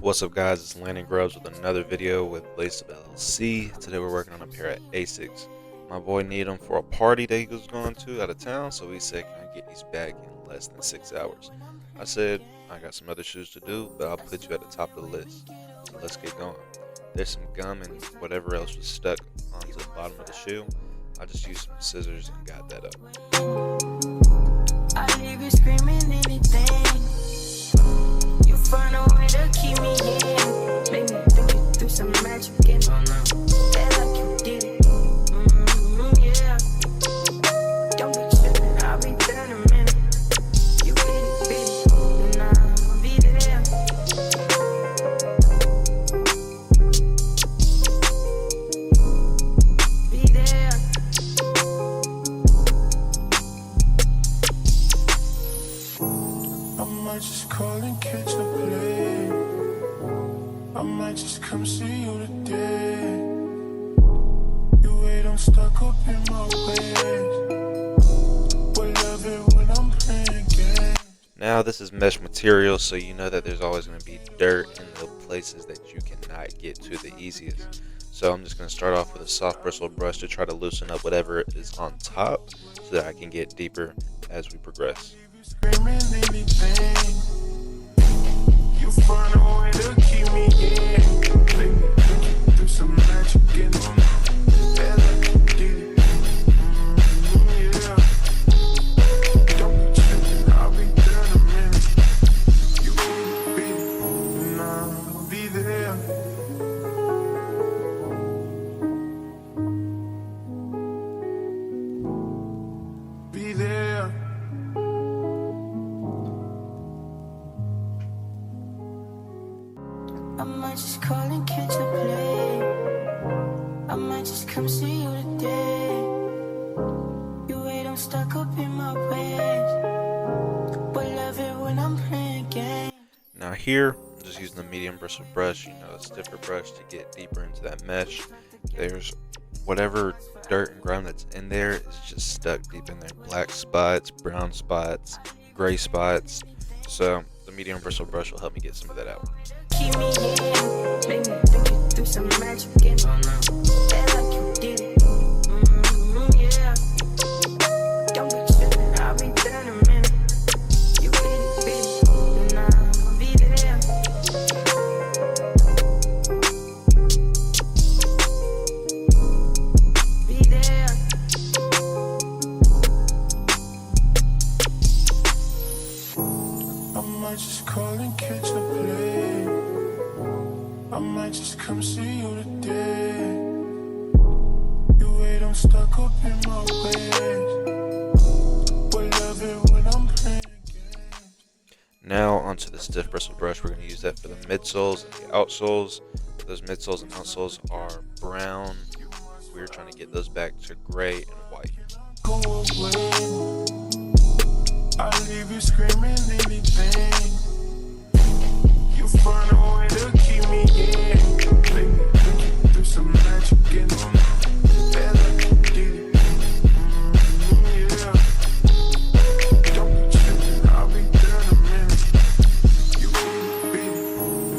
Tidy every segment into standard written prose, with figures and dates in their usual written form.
What's up guys, it's Landon Grubbs with another video with Laced Up LLC. Today we're working on a pair of ASICs. My boy needed them for a party that he was going to out of town, so he said, can I get these back in less than 6 hours? I said, I got some other shoes to do, but I'll put you at the top of the list. So let's get going. There's some gum and whatever else was stuck onto the bottom of the shoe. I just used some scissors and got that up. I leave you screaming anything. You find a way to keep me in. Make me think you through some magic and that like you did it. Yeah. Don't be tripping, I'll be there in a minute. You beat it, and I'll be there. Be there. I might just call and catch a play. I might just come see you today. You wait, I'm stuck up in my ways. Will love it when I'm playing games. Now this is mesh material, so you know that there's always going to be dirt in the places that you cannot get to the easiest. So I'm just going to start off with a soft bristle brush to try to loosen up whatever is on top so that I can get deeper as we progress. Screaming anything. You find a way to keep me in. Make me think you through some magic and that like you did it. Yeah. Don't be tripping, I'll be there in a minute. You beat it, and I'll be there. Be there. I might just call and catch a play. I might just come see you today. You wait, I'm stuck up in my ways. But love it when I'm playing games. Now here, I'm just using the medium bristle brush, a stiffer brush to get deeper into that mesh. There's whatever dirt and grime that's in there is just stuck deep in there. Black spots, brown spots, gray spots. So the medium bristle brush will help me get some of that out. Keep me in, make me think you through some magic and that like you did it. Yeah. Don't be tripping, I'll be there in a minute. You beat it, and I'll be there. Be there. I might just call and catch a play. I might just come see you today. You wait, I'm stuck up in my ways. Will love it when I'm playing games. Now onto the stiff bristle brush. We're going to use that for the midsoles and the outsoles. Those midsoles and outsoles are brown. We're trying to get those back to gray and white. Go away. I leave you screaming anything. You find a way to keep me in. Make me think you through some magic and that like you did it. Yeah. Don't be tripping, I'll be there in a minute. You beat it,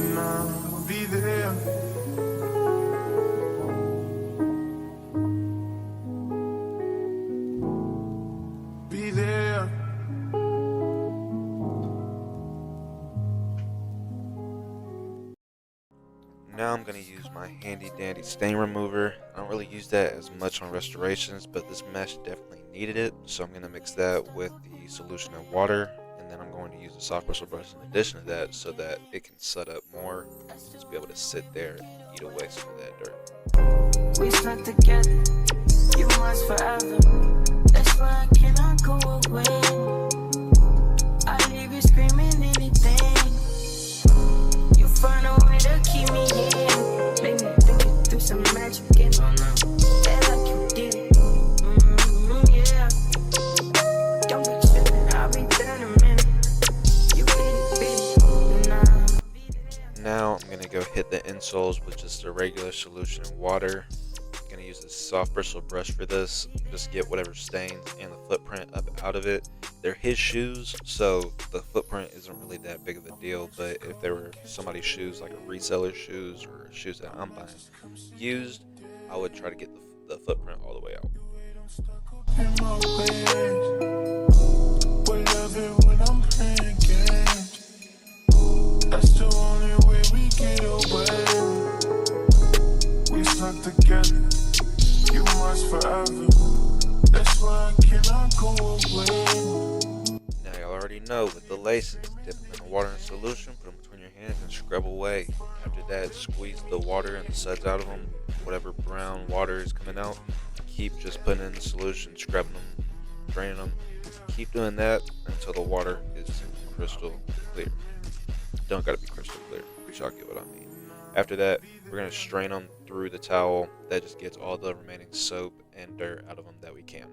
and I'll be there. Be there. Now I'm going to use my handy dandy stain remover. I don't really use that as much on restorations, but this mesh definitely needed it. So I'm going to mix that with the solution of water, and then I'm going to use a soft bristle brush in addition to that so that it can set up more, just be able to sit there and eat away some of that dirt. We stuck together, you must forever. That's why I cannot go away. I leave you screaming anything. You find a way to keep me in. Make me think you through some magic and that like you did it. Yeah. Don't be tripping, I'll be there in a minute. You beat it, and I'll be there. Now I'm going to go hit the insoles with just a regular solution of water. Gonna use a soft bristle brush for this. Just get whatever stains and the footprint up out of it. They're his shoes, so the footprint isn't really that big of a deal. But if they were somebody's shoes, like a reseller's shoes or shoes that I'm buying used, I would try to get the footprint all the way out. In my ways, but love it when I'm playing games. That's the only way we get away. We stuck together, you must forever. That's why I cannot go away. Now y'all already know with the laces, dip them in the water and solution, put them between your hands and scrub away. After that, squeeze the water and the suds out of them. Whatever brown water is coming out, keep just putting in the solution, scrubbing them, draining them. Keep doing that until the water is crystal clear. Don't gotta be crystal clear, but y'all get what I mean. After that, we're gonna strain them through the towel. That just gets all the remaining soap and dirt out of them that we can.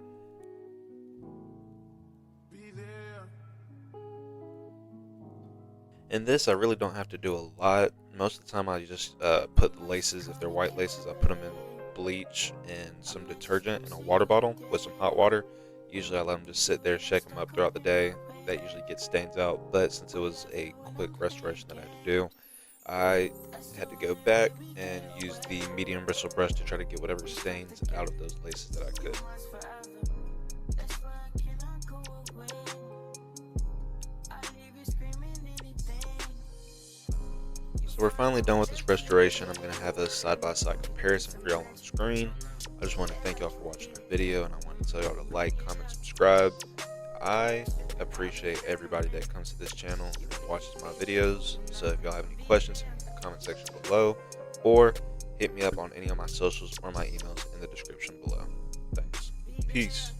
In this, I really don't have to do a lot. Most of the time, I just put the laces, if they're white laces, I put them in bleach and some detergent in a water bottle with some hot water. Usually I let them just sit there, shake them up throughout the day. That usually gets stains out, but since it was a quick restoration that I had to do, I had to go back and use the medium bristle brush to try to get whatever stains out of those laces that I could. So we're finally done with this restoration. I'm going to have a side-by-side comparison for y'all on the screen. I just want to thank y'all for watching the video, and I want to tell y'all to like, comment, subscribe. I appreciate everybody that comes to this channel and watches my videos. So if y'all have any questions, hit me in the comment section below, or hit me up on any of my socials or my emails in the description below. Thanks. Peace.